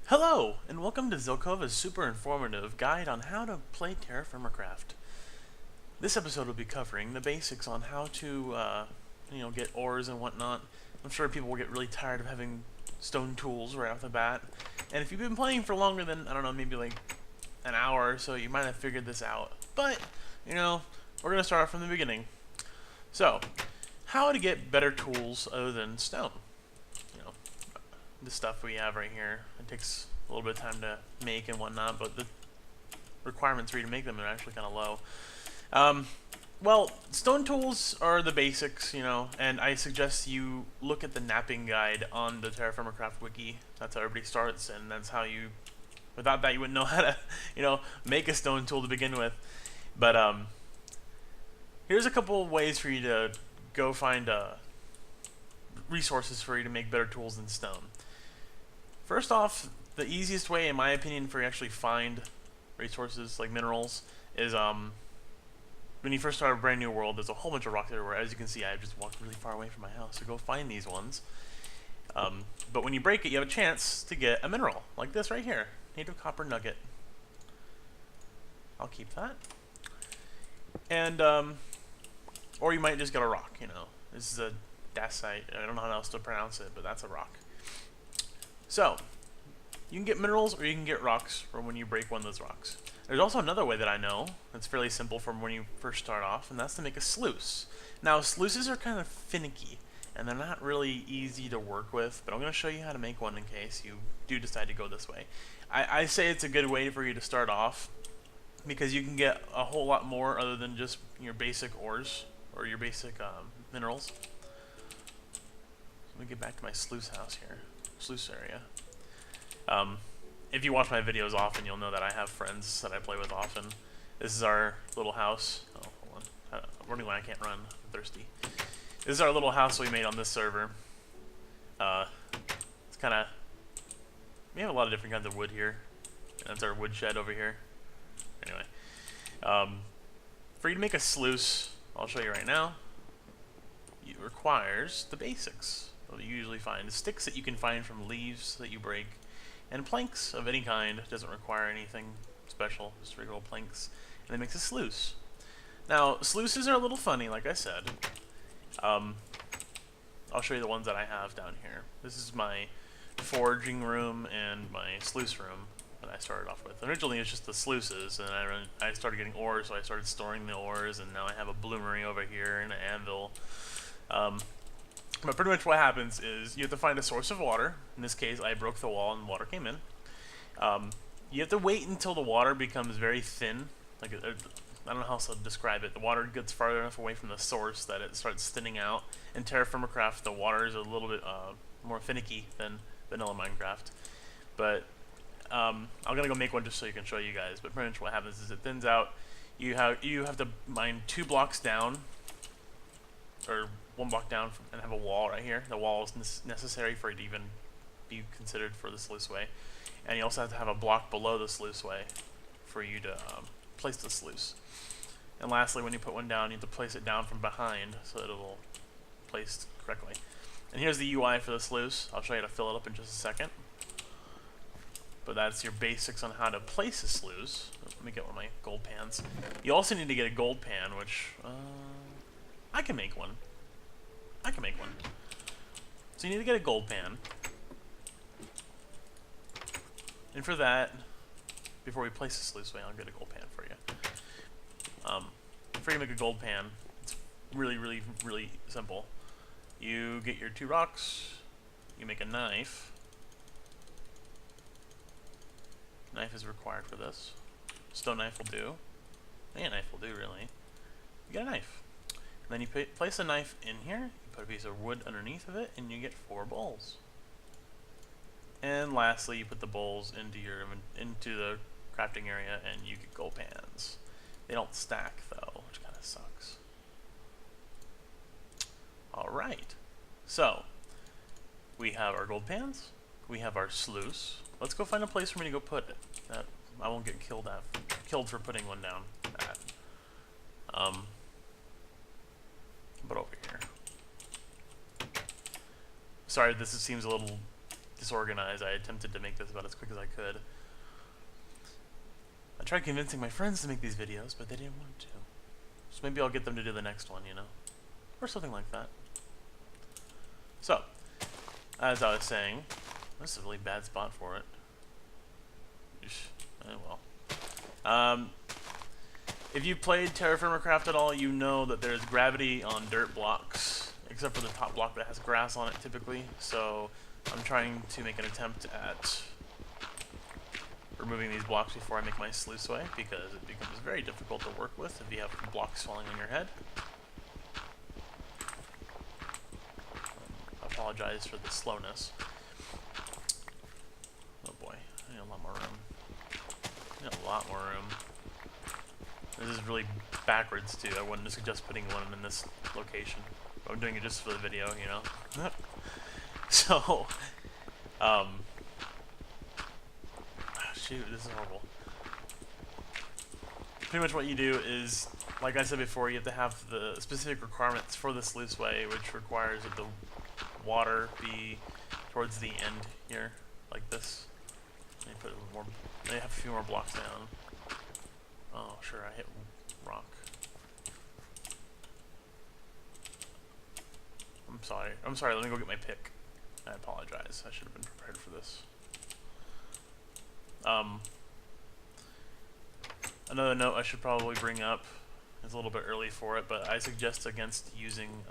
Hello, and welcome to Zelkova's super informative guide on how to play TerraFirmaCraft. This episode will be covering the basics on how to, get ores and whatnot. I'm sure people will get really tired of having stone tools right off the bat. And if you've been playing for longer than, I don't know, maybe like an hour or so, you might have figured this out. But, we're going to start off from the beginning. So, how to get better tools other than stone. The stuff we have right here. It takes a little bit of time to make and whatnot, but the requirements for you to make them are actually kind of low. Well, stone tools are the basics, and I suggest you look at the napping guide on the TerraFirmaCraft wiki. That's how everybody starts, and that's how you, without that, you wouldn't know how to, make a stone tool to begin with. But here's a couple of ways for you to go find resources for you to make better tools than stone. First off, the easiest way, in my opinion, for you to actually find resources like minerals is when you first start a brand new world, there's a whole bunch of rocks everywhere. As you can see, I just walked really far away from my house to go find these ones. But when you break it, you have a chance to get a mineral, like this right here, native copper nugget. I'll keep that. And, or you might just get a rock, This is a dacite. I don't know how else to pronounce it, but that's a rock. So, you can get minerals or you can get rocks from when you break one of those rocks. There's also another way that I know that's fairly simple from when you first start off, and that's to make a sluice. Now, sluices are kind of finicky, and they're not really easy to work with, but I'm going to show you how to make one in case you do decide to go this way. I say it's a good way for you to start off, because you can get a whole lot more other than just your basic ores, or your basic minerals. Let me get back to my sluice house here. Sluice area. If you watch my videos often, you'll know that I have friends that I play with often. This is our little house. Oh, hold on. I'm running when I can't run. I'm thirsty. This is our little house we made on this server. It's kind of... We have a lot of different kinds of wood here. And that's our wood shed over here. Anyway. For you to make a sluice, I'll show you right now. It requires the basics. What you usually find sticks that you can find from leaves that you break, and planks of any kind. Doesn't require anything special, just regular planks, and it makes a sluice. Now, sluices are a little funny, like I said. I'll show you the ones that I have down here. This is my foraging room and my sluice room that I started off with. Originally, it's just the sluices, and I started getting ores, so I started storing the ores, and now I have a bloomery over here and an anvil. But pretty much what happens is you have to find a source of water. In this case, I broke the wall and water came in. You have to wait until the water becomes very thin. Like I don't know how else to describe it. The water gets farther enough away from the source that it starts thinning out. In TerraFirmaCraft, the water is a little bit more finicky than vanilla Minecraft. But I'm gonna go make one just so you can show you guys. But pretty much what happens is it thins out. You have to mine 2 blocks down, or 1 block down, and have a wall right here. The wall is necessary for it to even be considered for the sluice way. And you also have to have a block below the sluice way for you to place the sluice. And lastly, when you put one down, you have to place it down from behind so that it will place correctly. And here's the UI for the sluice. I'll show you how to fill it up in just a second. But that's your basics on how to place a sluice. Let me get one of my gold pans. You also need to get a gold pan, which I can make one. So you need to get a gold pan. And for that, before we place the sluice way, I'll get a gold pan for you. For you to make a gold pan, it's really, really, really simple. You get your 2 rocks, you make a knife. Knife is required for this. Stone knife will do. Any knife will do, really. You get a knife. And then you place a knife in here, you put a piece of wood underneath of it, and you get 4 bowls. And lastly, you put the bowls into the crafting area, and you get gold pans. They don't stack though, which kind of sucks. All right, so we have our gold pans, we have our sluice. Let's go find a place for me to go put it. I won't get killed for putting one down. But over here. Sorry, this seems a little disorganized, I attempted to make this about as quick as I could. I tried convincing my friends to make these videos, but they didn't want to. So maybe I'll get them to do the next one, you know? Or something like that. So, as I was saying, this is a really bad spot for it. Well. If you've played TerraFirmaCraft at all, you know that there's gravity on dirt blocks, except for the top block that has grass on it typically. So I'm trying to make an attempt at removing these blocks before I make my sluiceway, because it becomes very difficult to work with if you have blocks falling on your head. I apologize for the slowness. Oh boy, I need a lot more room. I need a lot more room. This is really backwards too. I wouldn't suggest putting one in this location. I'm doing it just for the video, you know. So, shoot, this is horrible. Pretty much what you do is, like I said before, you have to have the specific requirements for the sluiceway, which requires that the water be towards the end here, like this. Let me put a little more. Let me have a few more blocks down. Oh, sure, I hit rock. I'm sorry, let me go get my pick. I apologize, I should have been prepared for this. Another note I should probably bring up, it's a little bit early for it, but I suggest against using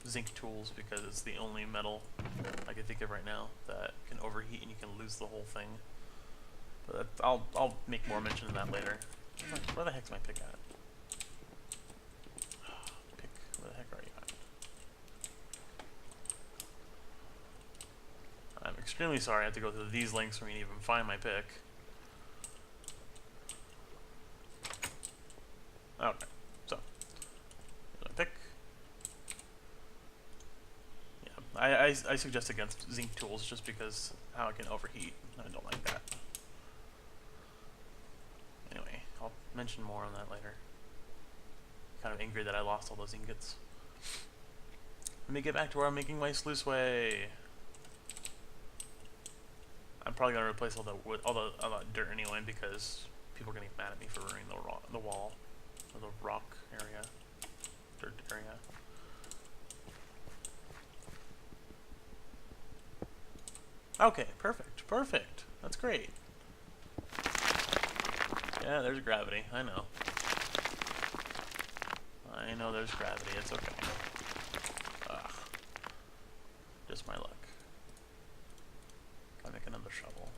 zinc tools, because it's the only metal I can think of right now that can overheat and you can lose the whole thing. But I'll make more mention of that later. Where the heck's my pick at? Pick, where the heck are you at? I'm extremely sorry I have to go through these links for me to even find my pick. Okay, so my pick. Yeah, I suggest against zinc tools just because how it can overheat. I don't like that. Anyway, I'll mention more on that later. Kind of angry that I lost all those ingots. Let me get back to where I'm making my sluiceway. I'm probably gonna replace all the wood, all the dirt anyway, because people are gonna get mad at me for ruining the wall, or the rock area, dirt area. Okay, perfect, perfect. That's great. Yeah, there's gravity. I know. I know there's gravity. It's okay. Ugh. Just my luck. Gotta make another shovel.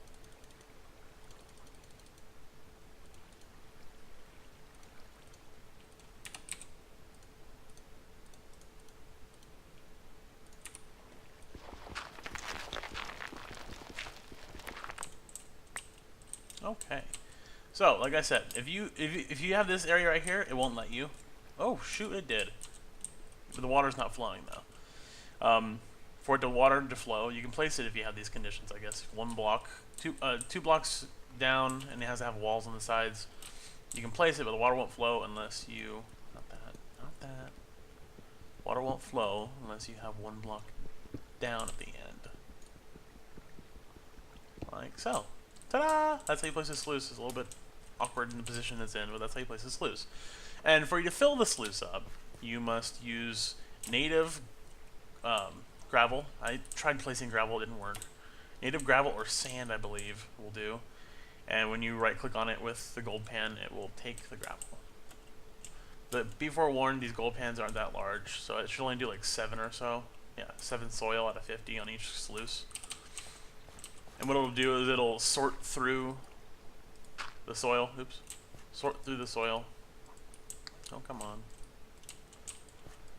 Okay. So, like I said, if you have this area right here, it won't let you. Oh shoot, it did. But the water's not flowing though. For the water to flow, you can place it if you have these conditions, I guess. One block, two blocks down, and it has to have walls on the sides. You can place it, but the water won't flow unless you, not that. Water won't flow unless you have one block down at the end. Like so. Ta-da! That's how you place a sluice. It's a little bit awkward in the position it's in, but that's how you place a sluice. And for you to fill the sluice up, you must use native gravel. I tried placing gravel, it didn't work. Native gravel or sand, I believe, will do. And when you right-click on it with the gold pan, it will take the gravel. But be forewarned, these gold pans aren't that large, so it should only do like 7 or so. Yeah, 7 soil out of 50 on each sluice. And what it'll do is it'll sort through the soil. Oops. Sort through the soil. Oh, come on.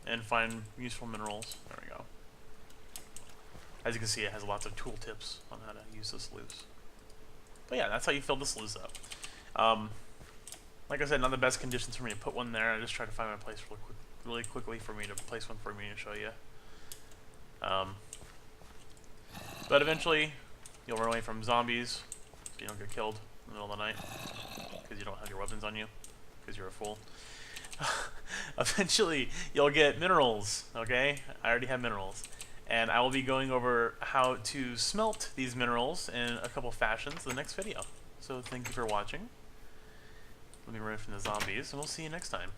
And find useful minerals. There we go. As you can see, it has lots of tool tips on how to use the sluice. But yeah, that's how you fill the sluice up. Like I said, not the best conditions for me to put one there. I just tried to find my place really quickly for me to place one for me to show you. But eventually, you'll run away from zombies, so you don't get killed in the middle of the night, because you don't have your weapons on you, because you're a fool. Eventually, you'll get minerals, okay? I already have minerals. And I will be going over how to smelt these minerals in a couple fashions in the next video. So thank you for watching. Let me run from the zombies, and we'll see you next time.